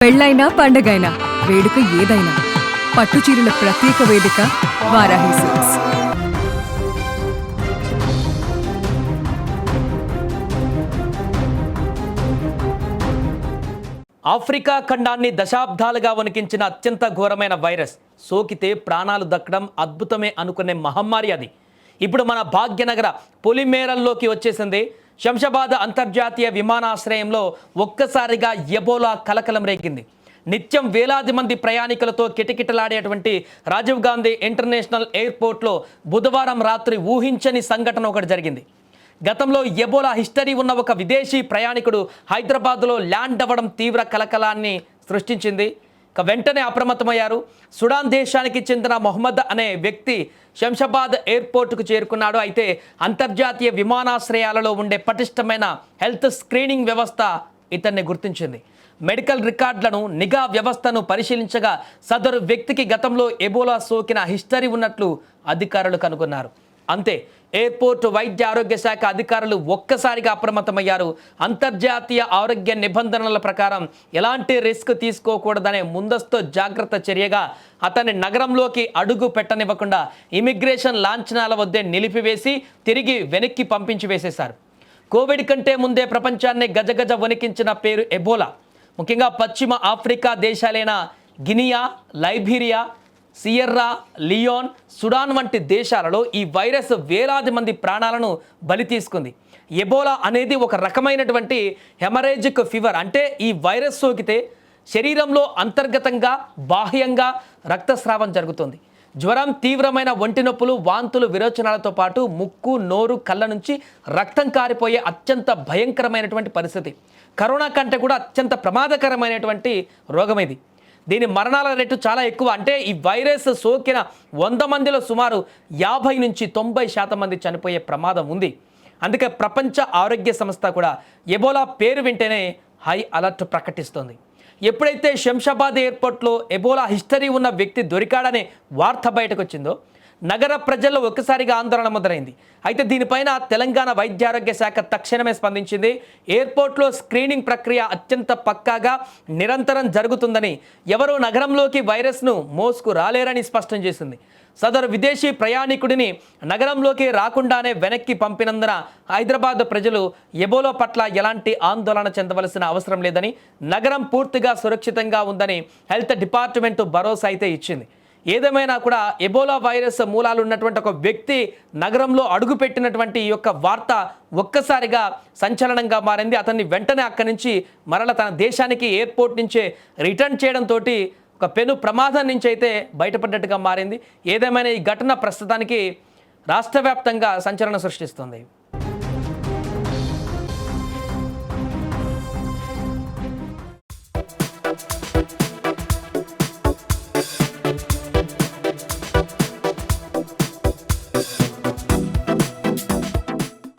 పెళ్ళైనా పండగైనా వేడుక ఏదైనా పట్టుచీరల ప్రత్యేక వేదిక వారాహి సిల్క్స్. ఆఫ్రికా ఖండాన్ని దశాబ్దాలుగా వణికించిన అత్యంత ఘోరమైన వైరస్ సోకితే ప్రాణాలు దక్కడం అద్భుతమే అనుకునే మహమ్మారి అది ఇప్పుడు మన భాగ్యనగర పొలిమేరల్లోకి వచ్చేసింది. శంషాబాద్ అంతర్జాతీయ విమానాశ్రయంలో ఒక్కసారిగా ఎబోలా కలకలం రేగింది. నిత్యం వేలాది మంది ప్రయాణికులతో కిటకిటలాడేటువంటి రాజీవ్ గాంధీ ఇంటర్నేషనల్ ఎయిర్పోర్ట్లో బుధవారం రాత్రి ఊహించని సంఘటన ఒకటి జరిగింది. గతంలో ఎబోలా హిస్టరీ ఉన్న ఒక విదేశీ ప్రయాణికుడు హైదరాబాద్లో ల్యాండ్ అవ్వడం తీవ్ర కలకలాన్ని సృష్టించింది. వెంటనే అప్రమత్తమయ్యారు. సుడాన్ దేశానికి చెందిన మొహమ్మద్ అనే వ్యక్తి శంషాబాద్ ఎయిర్పోర్టుకు చేరుకున్నాడు. అయితే అంతర్జాతీయ విమానాశ్రయాలలో ఉండే పటిష్టమైన హెల్త్ స్క్రీనింగ్ వ్యవస్థ ఇతన్ని గుర్తించింది. మెడికల్ రికార్డులను నిఘా వ్యవస్థను పరిశీలించగా సదరు వ్యక్తికి గతంలో ఎబోలా సోకిన హిస్టరీ ఉన్నట్లు అధికారులు కనుగొన్నారు. అంతే, ఎయిర్పోర్ట్ వైద్య ఆరోగ్య శాఖ అధికారులు ఒక్కసారిగా అప్రమత్తమయ్యారు. అంతర్జాతీయ ఆరోగ్య నిబంధనల ప్రకారం ఎలాంటి రిస్క్ తీసుకోకూడదనే ముందస్తు జాగ్రత్త చర్యగా అతన్ని నగరంలోకి అడుగు పెట్టనివ్వకుండా ఇమిగ్రేషన్ లాంఛనాల వద్దే నిలిపివేసి తిరిగి వెనక్కి పంపించి వేసేశారు. కోవిడ్ కంటే ముందే ప్రపంచాన్ని గజగజ వణికించిన పేరు ఎబోలా. ముఖ్యంగా పశ్చిమ ఆఫ్రికా దేశాలైన Guinea, Liberia, Sierra Leone, Sudan వంటి దేశాలలో ఈ వైరస్ వేలాది మంది ప్రాణాలను బలి తీసుకుంది. ఎబోలా అనేది ఒక రకమైనటువంటి హెమరేజిక్ ఫీవర్. అంటే ఈ వైరస్ సోకితే శరీరంలో అంతర్గతంగా బాహ్యంగా రక్తస్రావం జరుగుతుంది. జ్వరం, తీవ్రమైన ఒంటి నొప్పులు, వాంతులు, విరోచనాలతో పాటు ముక్కు, నోరు, కళ్ళ నుంచి రక్తం కారిపోయే అత్యంత భయంకరమైనటువంటి పరిస్థితి. కరోనా కంటే కూడా అత్యంత ప్రమాదకరమైనటువంటి రోగం ఇది. దీని మరణాల రేటు చాలా ఎక్కువ. అంటే ఈ వైరస్ సోకిన 100 మందిలో సుమారు 50 నుంచి 90% మంది చనిపోయే ప్రమాదం ఉంది. అందుకే ప్రపంచ ఆరోగ్య సంస్థ కూడా ఎబోలా పేరు వింటేనే హై అలర్ట్ ప్రకటిస్తోంది. ఎప్పుడైతే శంషాబాద్ ఎయిర్పోర్ట్లో ఎబోలా హిస్టరీ ఉన్న వ్యక్తి దొరికాడనే వార్త బయటకు వచ్చిందో నగర ప్రజల్లో ఒక్కసారిగా ఆందోళన మొదలైంది. అయితే దీనిపైన తెలంగాణ వైద్యారోగ్య శాఖ తక్షణమే స్పందించింది. ఎయిర్పోర్ట్లో స్క్రీనింగ్ ప్రక్రియ అత్యంత పక్కాగా నిరంతరం జరుగుతుందని, ఎవరూ నగరంలోకి వైరస్ను మోసుకు రాలేరని స్పష్టం చేసింది. సదరు విదేశీ ప్రయాణికుడిని నగరంలోకి రాకుండానే వెనక్కి పంపినందున హైదరాబాద్ ప్రజలు ఎబోలా పట్ల ఎలాంటి ఆందోళన చెందవలసిన అవసరం లేదని, నగరం పూర్తిగా సురక్షితంగా ఉందని హెల్త్ డిపార్ట్మెంట్ భరోసా అయితే ఇచ్చింది. ఏదేమైనా కూడా ఎబోలా వైరస్ మూలాలు ఉన్నటువంటి ఒక వ్యక్తి నగరంలో అడుగుపెట్టినటువంటి ఈ యొక్క వార్త ఒక్కసారిగా సంచలనంగా మారింది. అతన్ని వెంటనే అక్కడి నుంచి మరల తన దేశానికి ఎయిర్పోర్ట్ నుంచే రిటర్న్ చేయడంతో ఒక పెను ప్రమాదం నుంచి అయితే బయటపడ్డట్టుగా మారింది. ఏదేమైనా ఈ ఘటన ప్రస్తుతానికి రాష్ట్ర వ్యాప్తంగా సంచలనం సృష్టిస్తుంది.